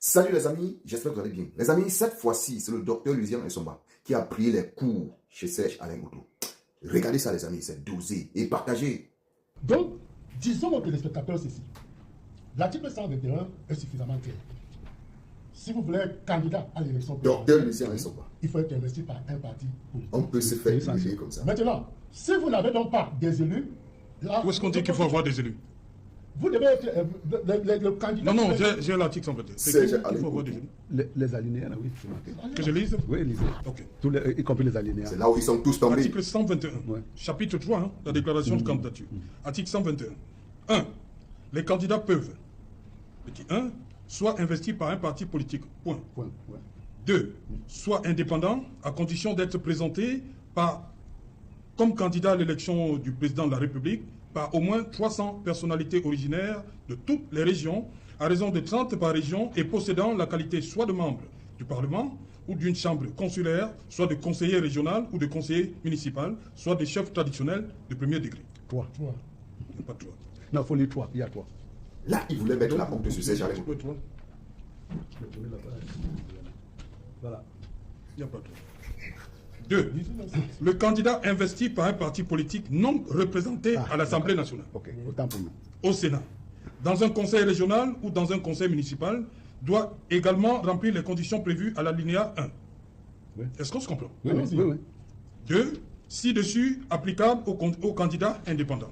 Salut les amis, j'espère que vous allez bien. Les amis, cette fois-ci, c'est le docteur Lucien Nsomba qui a pris les cours chez Serge Alain Auto. Regardez ça les amis, c'est dosé et partagé. Donc, disons aux téléspectateurs ceci. L'article 121 est suffisamment clair. Si vous voulez être candidat à l'élection Docteur Lucien Nsomba. il faut être investi par un parti politique. On peut se faire élever comme ça. Maintenant, si vous n'avez donc pas des élus, là, Où est-ce qu'on dit qu'il faut avoir des élus? vous devez être le candidat. Non, j'ai l'article 121. C'est qu'il faut avoir des élus. Les alinéas, là, oui, c'est marqué. Que je lise? Oui, lisez. Ok. Y compris les alinéas. C'est là où ils sont tous tombés. Article 121, Ouais. chapitre 3, hein, la déclaration de candidature. Article 121. 1. Les candidats peuvent, petit 1, soit investis par un parti politique, point. Point, ouais. 2. Soit indépendants, à condition d'être présentés comme candidat à l'élection du président de la République par au moins 300 personnalités originaires de toutes les régions, à raison de 30 par région, et possédant la qualité soit de membre du Parlement ou d'une chambre consulaire, soit de conseiller régional ou de conseiller municipal, soit de chef traditionnel de premier degré. 3. Il n'y a pas de 3. Non, il faut lire 3. Il y a 3. Là, ils voulaient mettre la honte sur Serge Alain Auto. Voilà. Il n'y a pas de 3. 2. Le candidat investi par un parti politique non représenté à l'Assemblée nationale, Ok, autant pour nous. au Sénat, dans un conseil régional ou dans un conseil municipal, doit également remplir les conditions prévues à l'alinéa 1. Oui. Est-ce qu'on se comprend? Oui, oui, oui, oui. 2. Ci-dessus, applicable aux candidats indépendants.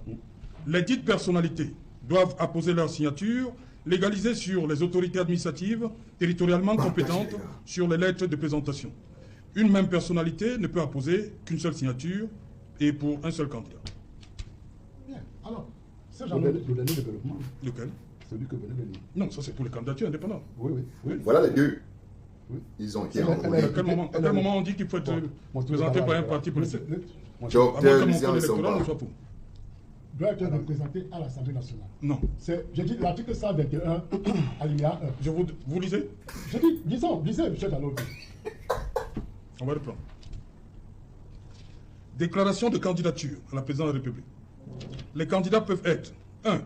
Les dites personnalités doivent apposer leur signature légalisée sur les autorités administratives territorialement compétentes sur les lettres de présentation. Une même personnalité ne peut apposer qu'une seule signature et pour un seul candidat. Bien. Alors, c'est Le jamais. dernier développement, Lequel? celui que venez de lire. Non, ça c'est pour les candidatures indépendantes. Oui, oui. Oui. Voilà les deux. Oui. Ils ont été Elle est- enrôlés. À quel moment on dit qu'il faut être Bon, présenté par un parti politique? Moi, Docteur Avant que mon Lucien code électoral ne Nsomba. soit pour. Doit être représenté à l'Assemblée nationale. Non. J'ai dit l'article 121, alinéa 1. Vous lisez? J'ai dit, lisez, M. Dalot. On va reprendre. Déclaration de candidature à la présidence de la République. Les candidats peuvent être 1.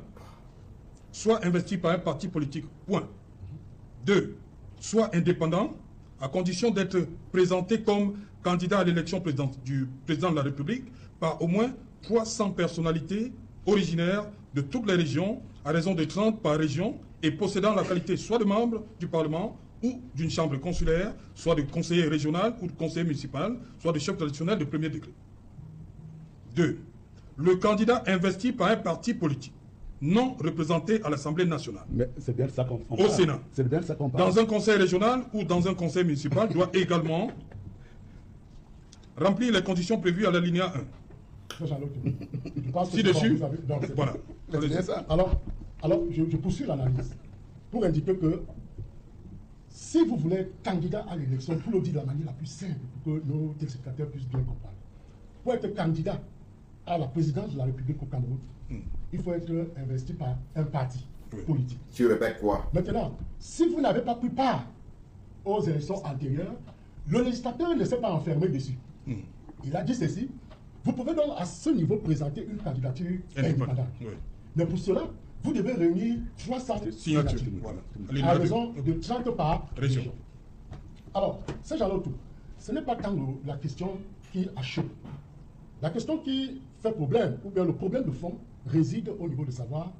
Soit investis par un parti politique, point. 2. Soit indépendants, à condition d'être présentés comme candidats à l'élection du président de la République par au moins 300 personnalités originaires de toutes les régions, à raison de 30 par région, et possédant la qualité soit de membre du Parlement ou d'une chambre consulaire, soit de conseiller régional ou de conseiller municipal, soit de chef traditionnel de premier degré. 2. Le candidat investi par un parti politique non représenté à l'Assemblée nationale, Mais c'est bien ça qu'on au parle. Sénat, C'est bien ça qu'on parle. dans un conseil régional ou dans un conseil municipal, doit également remplir les conditions prévues à l'alinéa 1. Ci-dessus, voilà. C'est bien ça. Alors je poursuis l'analyse pour indiquer que si vous voulez être candidat à l'élection, pour le dire de la manière la plus simple, pour que nos téléspectateurs puissent bien comprendre, pour être candidat à la présidence de la République au Cameroun, il faut être investi par un parti politique. Tu répètes quoi? Maintenant, si vous n'avez pas pris part aux élections antérieures, le législateur ne s'est pas enfermé dessus. Il a dit ceci. Vous pouvez donc à ce niveau présenter une candidature indépendante. Oui. Mais pour cela, vous devez réunir 300 Signature. signatures. Voilà. À raison de 30 par Région. région. Alors, c'est tout. Ce n'est pas tant la question qui achoppe. La question qui fait problème, ou bien le problème de fond, réside au niveau de savoir.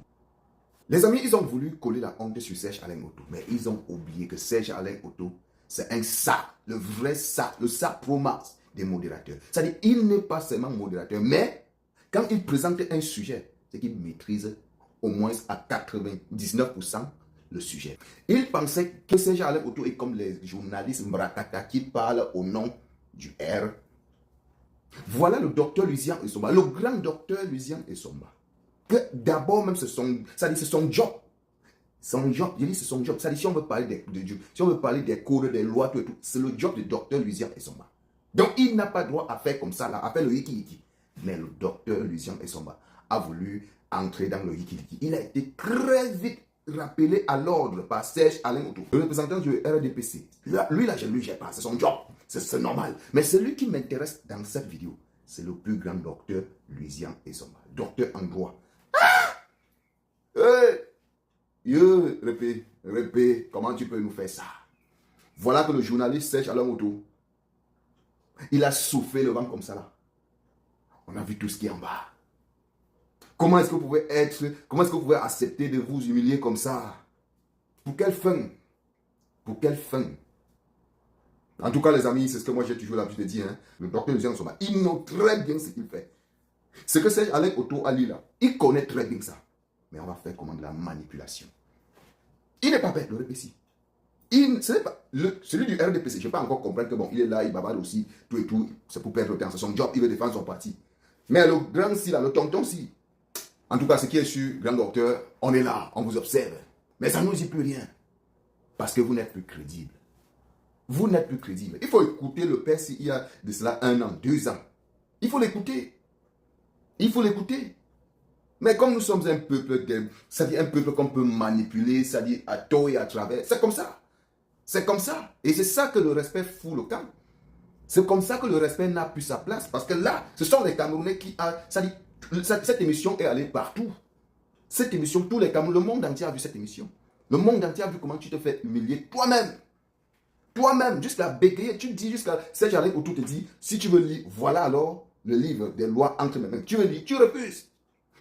Les amis, ils ont voulu coller la honte sur Serge Alain Auto, mais ils ont oublié que Serge Alain Auto, c'est un sac, le vrai sac, le sac Pro Max des modérateurs. C'est-à-dire, il n'est pas seulement modérateur, mais quand il présente un sujet, c'est qu'il maîtrise au moins à 99% le sujet. Il pensait que Serge Alain Auto est comme les journalistes Mbrakata qui parlent au nom du R. Voilà le docteur Lucien Nsomba, le grand docteur Lucien Nsomba. Que d'abord même, c'est son job. Son job, je dis c'est son job. C'est-à-dire, si on veut parler si on veut parler des codes, des lois, tout et tout, c'est le job du docteur Lucien Nsomba. Donc, il n'a pas droit à faire comme ça, là, à faire le hiki-hiki. Mais le docteur Lucien Nsomba a voulu entrer dans le hiki-hiki. Il a été très vite rappelé à l'ordre par Serge Alain Auto, le représentant du RDPC. Lui, là, je ne lui gère pas, c'est son job. C'est normal. Mais celui qui m'intéresse dans cette vidéo, c'est le plus grand docteur Lucien Nsomba. Docteur en droit. Ah! Hey! Répé, comment tu peux nous faire ça? Voilà que le journaliste Serge Alain Auto, il a soufflé le vent comme ça là. On a vu tout ce qui est en bas. Comment est-ce que vous pouvez accepter de vous humilier comme ça? Pour quelle fin? Pour quelle fin? En tout cas, les amis, c'est ce que moi j'ai toujours l'habitude de dire. Hein. Le docteur Lucien Nsoma, il note très bien ce qu'il fait. Ce que Serge Alain Auto a lu là, il connaît très bien ça. Mais on va faire comment? De la manipulation. Il n'est pas bête, le RDPC. Celui du RDPC, je ne peux pas encore comprendre que bon, il est là, il bavarde aussi, tout et tout. C'est pour perdre le temps, c'est son job, il veut défendre son parti. Mais le grand si là, le tonton si. En tout cas, ce qui est sûr, grand docteur, on est là, on vous observe. Mais ça ne nous dit plus rien. Parce que vous n'êtes plus crédible. Vous n'êtes plus crédible. Il faut écouter le père s'il y a de cela 1 an, 2 ans. Il faut l'écouter. Il faut l'écouter. Mais comme nous sommes un peuple, c'est-à-dire un peuple qu'on peut manipuler, c'est-à-dire à tort et à travers, c'est comme ça. C'est comme ça. Et c'est ça que le respect fout le camp. C'est comme ça que le respect n'a plus sa place. Parce que là, ce sont les Camerounais qui... C'est-à-dire, cette émission est allée partout. Cette émission, tous les Camerounais, le monde entier a vu cette émission. Le monde entier a vu comment tu te fais humilier toi-même. Toi-même, jusqu'à bégayer, tu te dis, jusqu'à Serge Alain Auto te dit, si tu veux lire, voilà alors le livre des lois entre mes mains. Tu veux lire, tu refuses.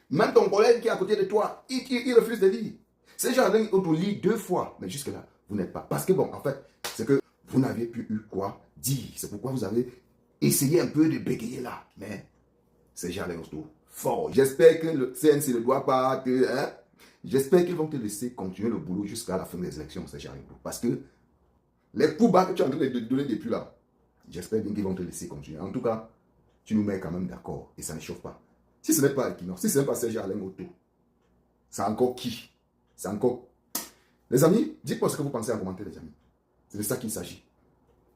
Même ton collègue qui est à côté de toi, il refuse de lire. Serge Alain Auto lit 2 fois, mais jusque-là, vous n'êtes pas. Parce que bon, en fait, c'est que vous n'avez plus eu quoi dire. C'est pourquoi vous avez essayé un peu de bégayer là. Mais Serge Alain Auto, fort. J'espère que le CNC ne doit pas te... Hein? J'espère qu'ils vont te laisser continuer le boulot jusqu'à la fin des élections, Serge Alain Auto. Parce que les coups bas que tu es en train de donner depuis là, j'espère bien qu'ils vont te laisser continuer. En tout cas, tu nous mets quand même d'accord et ça ne chauffe pas. Si ce n'est pas Equinox, si ce n'est pas Serge Alain Auto, c'est encore qui? C'est encore... Les amis, dites-moi ce que vous pensez en commentaire, les amis. C'est de ça qu'il s'agit.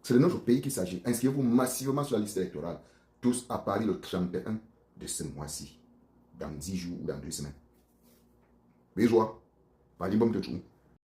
C'est de notre pays qu'il s'agit. Inscrivez-vous massivement sur la liste électorale. Tous à Paris le 31 de ce mois-ci. Dans 10 jours ou dans 2 semaines. Béjoie. Pas du bon de tout.